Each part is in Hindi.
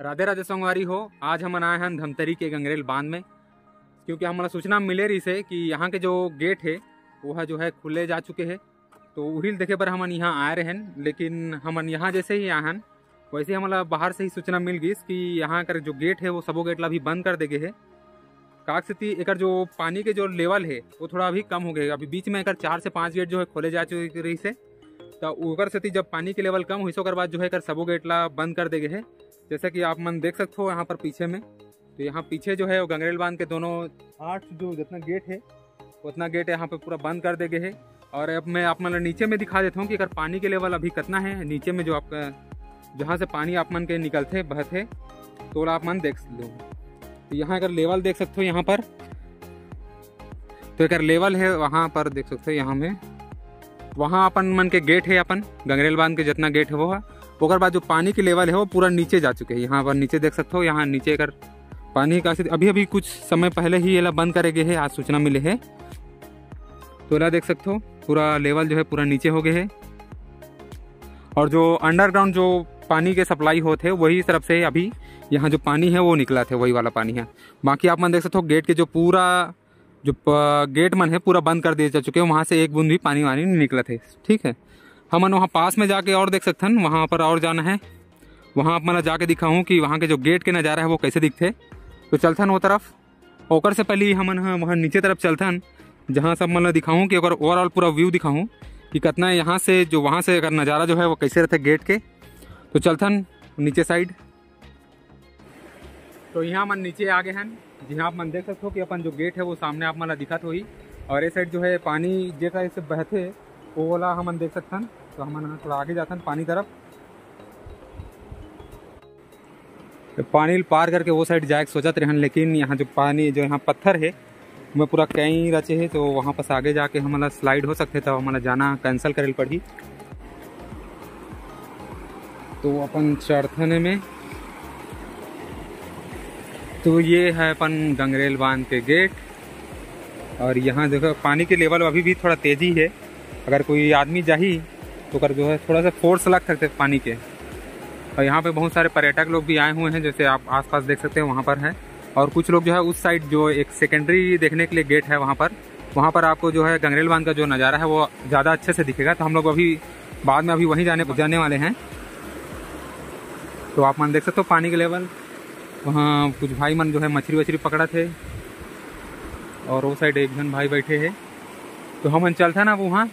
राधे राधे संगवारी हो। आज हम आए हैं धमतरी के गंगरेल बांध में, क्योंकि हमारा सूचना मिले रही से कि यहाँ के जो गेट है वह जो है खुले जा चुके हैं। तो वही देखे पर हम यहाँ आए रहे हैं, लेकिन हम यहाँ जैसे ही आए हैं वैसे ही हमारा बाहर से ही सूचना मिल गई कि यहाँ का जो गेट है वो सबो गेट ला भी बंद कर देगे है। काक स्थिति एक जो पानी के जो लेवल है वो थोड़ा अभी कम हो गया। अभी बीच में एक 4 से 5 गेट जो है खोले जा चुके रही से, तो उकर स्थिति जब पानी के लेवल कम हुई सो बाद जो है सबो गेट ला बंद कर देगे है। जैसा कि आप मन देख सकते हो यहाँ पर पीछे में, तो यहाँ पीछे जो है वो गंगरेल बांध के दोनों 8 जो जितना गेट है उतना गेट यहाँ पे पूरा बंद कर देगे है। और अब मैं आप मन नीचे में दिखा देता हूँ कि अगर पानी के लेवल अभी कितना है नीचे में, जो आपका जहाँ से पानी आप मन के निकलते बहते तो आप मन देख लो। तो यहाँ अगर लेवल देख सकते हो यहाँ पर, तो अगर लेवल है वहाँ पर देख सकते हो यहाँ में, वहाँ अपन मन के गेट है अपन गंगरेल बांध के जितना गेट है वो है। उसके बाद जो पानी की लेवल है वो पूरा नीचे जा चुके हैं। यहाँ पर नीचे देख सकते हो, यहाँ नीचे अगर पानी का अभी कुछ समय पहले ही ये बंद करे गए है, आज सूचना मिले है। तो ये देख सकते हो पूरा लेवल जो है पूरा नीचे हो गए है। और जो अंडरग्राउंड जो पानी के सप्लाई होते हैं वही तरफ से अभी यहाँ जो पानी है वो निकला थे, वही वाला पानी है। बाकी आप मन देख सकते हो गेट के जो पूरा जो गेट मन है पूरा बंद कर दिए जा चुके हैं, वहाँ से एक बूंद भी पानी वानी नहीं निकला थे। ठीक है, हम वहाँ पास में जाके और देख सकते हैं, वहाँ पर और जाना है। वहाँ आप मैं जाके दिखाऊँ कि वहाँ के जो गेट के नज़ारा है वो कैसे दिखते। तो चलते हैं वो तरफ। ओकर से पहले हम वहाँ नीचे तरफ चलते हैं, जहाँ सब मतलब दिखाऊँ कि अगर ओवरऑल पूरा व्यू दिखाऊँ कि कितना यहाँ से जो वहाँ से अगर नज़ारा जो है वो कैसे रहता है गेट के। तो चलते हैं नीचे साइड। तो यहाँ मन नीचे आ गए हैं, जहाँ आप मन देख सकते हो कि अपन जो गेट है वो सामने आप मन दिखत हुई। और ये साइड जो है पानी जैसा इससे बहते वो वाला हम देख सकते हैं। तो हम थोड़ा आगे जाते हैं पानी तरफ। तो पानी पार करके वो साइड जाए सोचत रहन, लेकिन यहाँ जो पानी जो यहाँ पत्थर है मैं पूरा कहीं रचे है, तो वहाँ पास आगे जाके हमारा स्लाइड हो सकते, तो हमारा जाना कैंसिल करे पड़ी। तो अपन चढ़ने में, तो ये है अपन गंगरेल बांध के गेट। और यहाँ देखो पानी के लेवल अभी भी थोड़ा तेज़ी है। अगर कोई आदमी जाही तो कर जो है थोड़ा सा फोर्स लग सकते पानी के। और यहाँ पे बहुत सारे पर्यटक लोग भी आए हुए हैं, जैसे आप आसपास देख सकते हैं वहाँ पर है। और कुछ लोग जो है उस साइड जो एक सेकेंडरी देखने के लिए गेट है वहाँ पर आपको जो है गंगरेल बांध का जो नज़ारा है वो ज़्यादा अच्छे से दिखेगा। तो हम लोग अभी बाद में अभी वहीं जाने वाले हैं। तो आप मन देख सकते हो पानी के लेवल। वहाँ कुछ भाई मन जो है मछली वछली पकड़ा थे, और वो साइड एक जन भाई बैठे हैं। तो हम चलते हैं ना वहाँ,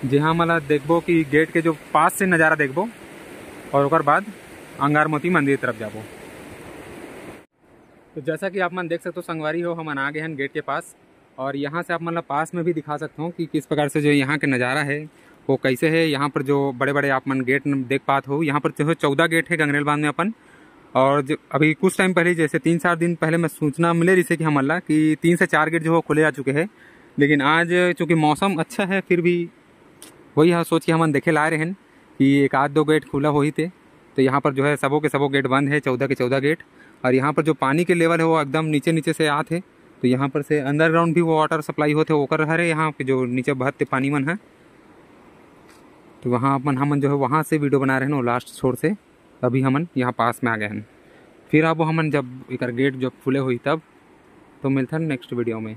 जहाँ मतलब देखबो कि गेट के जो पास से नज़ारा देखबो, और उसके बाद अंगारमोती मंदिर तरफ जाबो। तो जैसा कि आप मन देख सकते हो संगवारी हो, हम आ गए हैं गेट के पास। और यहाँ से आप मतलब पास में भी दिखा सकता हूँ कि किस प्रकार से जो यहाँ के नज़ारा है वो कैसे है। यहाँ पर जो बड़े बड़े आप मन गेट देख पाते हो, यहाँ पर जो है 14 गेट है गंगरेल बांध में अपन। और जो अभी कुछ टाइम पहले जैसे 3-4 दिन पहले मैं सूचना मिले रही कि हमला कि 3 से 4 गेट जो है खुले जा चुके हैं। लेकिन आज चूँकि मौसम अच्छा है, फिर भी वही सोच के हम देखे ला रहे हैं कि 1-2 गेट खुला हो ही थे। तो यहाँ पर जो है सबों के सबों गेट बंद है, 14 के 14 गेट। और यहाँ पर जो पानी के लेवल है वो एकदम नीचे से आते। तो यहाँ पर से अंडरग्राउंड भी वो वाटर सप्लाई होते ओकर हरे, यहाँ पे जो नीचे बहते पानी मन है। तो वहाँ अपन हम जो है वहाँ से वीडियो बना रहे हैं, वो लास्ट छोर से। अभी हम यहाँ पास में आ गए हैं। फिर अब हम जब एक गेट जब खुले हुई तब तो मिलते हैं नेक्स्ट वीडियो में।